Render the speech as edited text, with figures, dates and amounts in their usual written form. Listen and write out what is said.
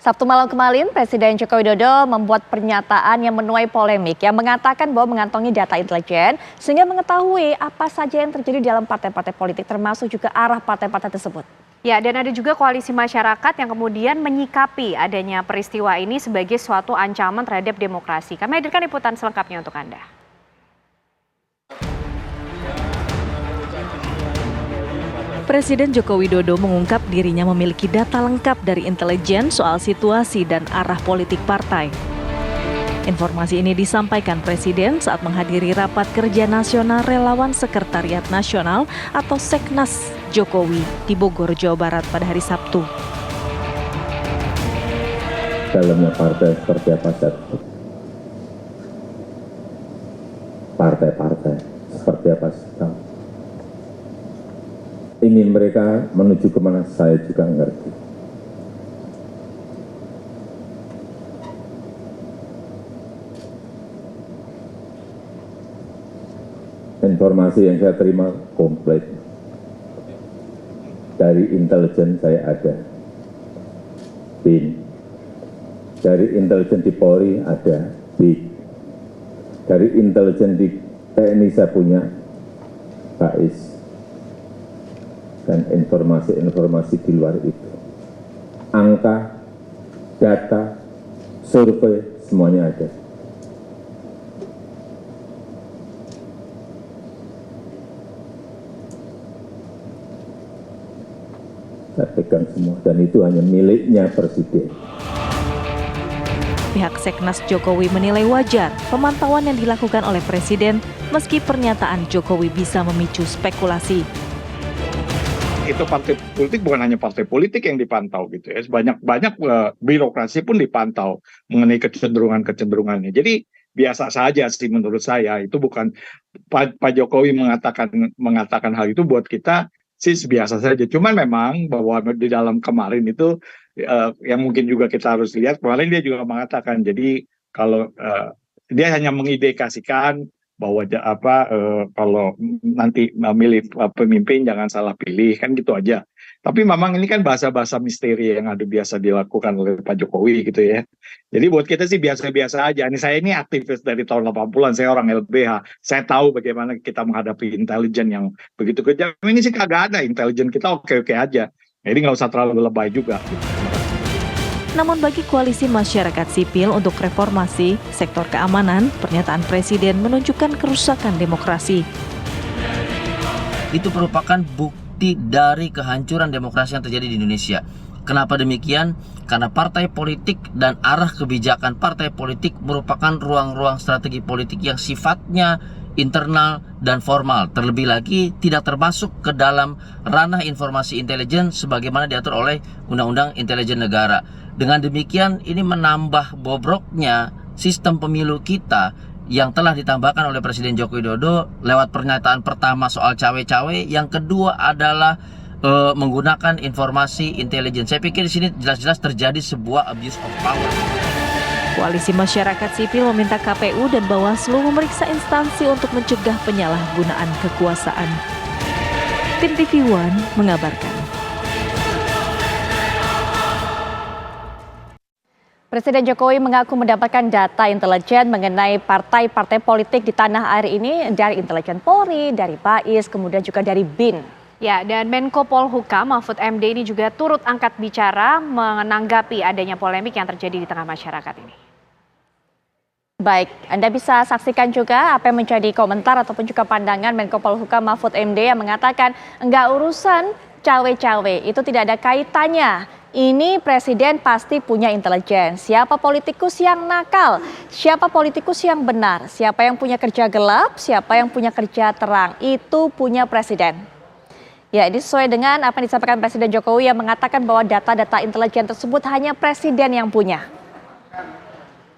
Sabtu malam kemarin, Presiden Joko Widodo membuat pernyataan yang menuai polemik yang mengatakan bahwa mengantongi data intelijen sehingga mengetahui apa saja yang terjadi dalam partai-partai politik termasuk juga arah partai-partai tersebut. Ya, dan ada juga koalisi masyarakat yang kemudian menyikapi adanya peristiwa ini sebagai suatu ancaman terhadap demokrasi. Kami hadirkan liputan selengkapnya untuk Anda. Presiden Joko Widodo mengungkap dirinya memiliki data lengkap dari intelijen soal situasi dan arah politik partai. Informasi ini disampaikan Presiden saat menghadiri Rapat Kerja Nasional Relawan Sekretariat Nasional atau Seknas Jokowi di Bogor, Jawa Barat pada hari Sabtu. Dalamnya partai seperti apa saja? Partai-partai seperti apa saja? Ingin mereka menuju kemana saya juga ngerti. Informasi yang saya terima komplit. Dari intelijen saya ada BIN. Dari intelijen di Polri ada BIN. Dari intelijen di TNI saya punya KAIS. Dan informasi-informasi di luar itu. Angka, data, survei, semuanya ada. Saya pegang semua, dan itu hanya miliknya Presiden. Pihak Seknas Jokowi menilai wajar pemantauan yang dilakukan oleh Presiden meski pernyataan Jokowi bisa memicu spekulasi. Itu partai politik bukan hanya partai politik yang dipantau gitu ya, banyak birokrasi pun dipantau mengenai kecenderungannya. Jadi biasa saja sih menurut saya, itu bukan Pak Jokowi mengatakan hal itu buat kita sih biasa saja. Cuman memang bahwa di dalam kemarin itu yang mungkin juga kita harus lihat, kemarin dia juga mengatakan jadi kalau dia hanya mengindikasikan bahwa kalau nanti memilih pemimpin jangan salah pilih, kan gitu aja. Tapi memang ini kan bahasa-bahasa misteri yang ada biasa dilakukan oleh Pak Jokowi gitu ya. Jadi buat kita sih biasa-biasa aja. Saya ini aktivis dari tahun 80-an, saya orang LBH. Saya tahu bagaimana kita menghadapi intelijen yang begitu kejam. Ini sih kagak ada, intelijen kita oke-oke aja. Jadi nggak usah terlalu lebay juga. Namun bagi koalisi masyarakat sipil untuk reformasi sektor keamanan, pernyataan Presiden menunjukkan kerusakan demokrasi. Itu merupakan bukti dari kehancuran demokrasi yang terjadi di Indonesia. Kenapa demikian? Karena partai politik dan arah kebijakan partai politik merupakan ruang-ruang strategi politik yang sifatnya internal dan formal, terlebih lagi tidak termasuk ke dalam ranah informasi intelijen sebagaimana diatur oleh Undang-Undang Intelijen Negara. Dengan demikian ini menambah bobroknya sistem pemilu kita yang telah ditambahkan oleh Presiden Joko Widodo lewat pernyataan pertama soal cawe-cawe, yang kedua adalah menggunakan informasi intelijen. Saya pikir di sini jelas-jelas terjadi sebuah abuse of power. Koalisi masyarakat sipil meminta KPU dan Bawaslu memeriksa instansi untuk mencegah penyalahgunaan kekuasaan. Tim TV One mengabarkan. Presiden Jokowi mengaku mendapatkan data intelijen mengenai partai-partai politik di tanah air ini dari intelijen Polri, dari BAIS, kemudian juga dari BIN. Ya, dan Menko Polhukam Mahfud MD ini juga turut angkat bicara menanggapi adanya polemik yang terjadi di tengah masyarakat ini. Baik, Anda bisa saksikan juga apa yang menjadi komentar ataupun juga pandangan Menko Polhukam Mahfud MD yang mengatakan enggak urusan cawe-cawe, itu tidak ada kaitannya. Ini Presiden pasti punya intelijen. Siapa politikus yang nakal, siapa politikus yang benar, siapa yang punya kerja gelap, siapa yang punya kerja terang, itu punya Presiden. Ya, ini sesuai dengan apa yang disampaikan Presiden Jokowi yang mengatakan bahwa data-data intelijen tersebut hanya Presiden yang punya.